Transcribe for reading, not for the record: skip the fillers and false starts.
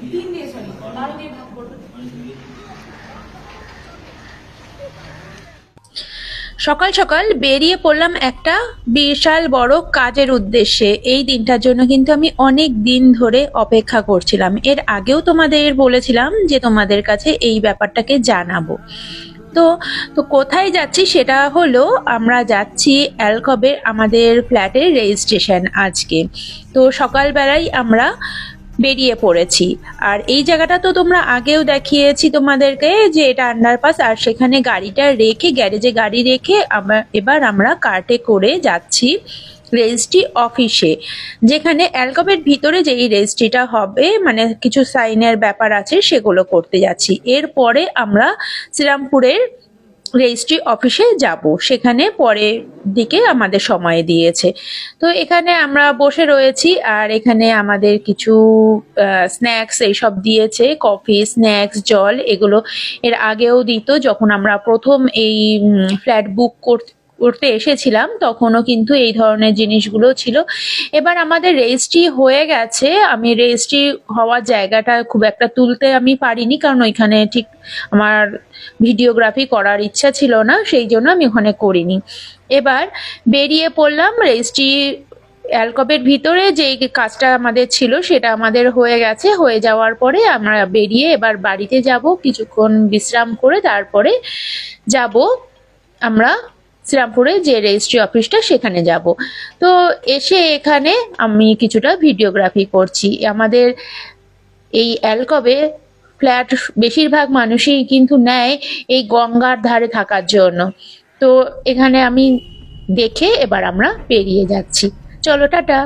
3 দিয়ে সরি 12 দিয়ে ভাগ করবে। সকাল সকাল বেরিয়ে পড়লাম একটা বিশাল বড় কাজের উদ্দেশ্যে। এই দিনটার জন্য কিন্তু আমি অনেক দিন ধরে অপেক্ষা করছিলাম। এর আগেও তোমাদের বলেছিলাম যে তোমাদের কাছে এই ব্যাপারটাকে জানাবো। তো তো কোথায় যাচ্ছি সেটা হলো, আমরা যাচ্ছি অ্যালকবের আমাদের ফ্ল্যাটের রেজিস্ট্রেশন আজকে। তো সকালবেলায় আমরা বেরিয়ে পড়েছি। আর এই জায়গাটা তো তোমরা আগেও দেখিয়েছি তোমাদেরকে যে এটা আন্ডারপাস, আর সেখানে গাড়িটা রেখে গ্যারেজে গাড়ি রেখে এবার আমরা কার্টে করে যাচ্ছি রেজিস্ট্রি অফিসে, যেখানে অ্যালকবের ভিতরে যেই রেজিস্ট্রিটা হবে, মানে কিছু সাইনের ব্যাপার আছে সেগুলো করতে যাচ্ছি। এরপরে আমরা শ্রীরামপুরের রেজিস্ট্রি অফিসে যাব, সেখানে পরের দিকে আমাদের সময় দিয়েছে। তো এখানে আমরা বসে রয়েছি, আর এখানে আমাদের কিছু স্ন্যাক্স এইসব দিয়েছে, কফি, স্ন্যাক্স, জল, এগুলো এর আগেও দিত যখন আমরা প্রথম এই ফ্ল্যাট বুক করতে এসেছিলাম, তখনও কিন্তু এই ধরনের জিনিসগুলো ছিল। এবার আমাদের রেজিস্ট্রি হয়ে গেছে। আমি রেজিস্ট্রি হওয়ার জায়গাটা খুব একটা তুলতে আমি পারিনি, কারণ ওইখানে ঠিক আমার ভিডিওগ্রাফি করার ইচ্ছা ছিল না, সেই জন্য আমি ওখানে করিনি। এবার বেরিয়ে পড়লাম রেজিস্ট্রি অ্যালকবের ভিতরে যে কাজটা আমাদের ছিল সেটা আমাদের হয়ে গেছে। হয়ে যাওয়ার পরে আমরা বেরিয়ে এবার বাড়িতে যাব, কিছুক্ষণ বিশ্রাম করে তারপরে যাব আমরা শ্রীরামপুরে যে রেজিস্ট্রি অফিসটা সেখানে যাব। তো এসে এখানে আমি কিছুটা ভিডিওগ্রাফি করছি। আমাদের এই অ্যালকবে ফ্ল্যাট বেশিরভাগ মানুষই কিন্তু নেয় এই গঙ্গার ধারে থাকার জন্য। তো এখানে আমি দেখে এবার আমরা বেরিয়ে যাচ্ছি। চলো, টাটা।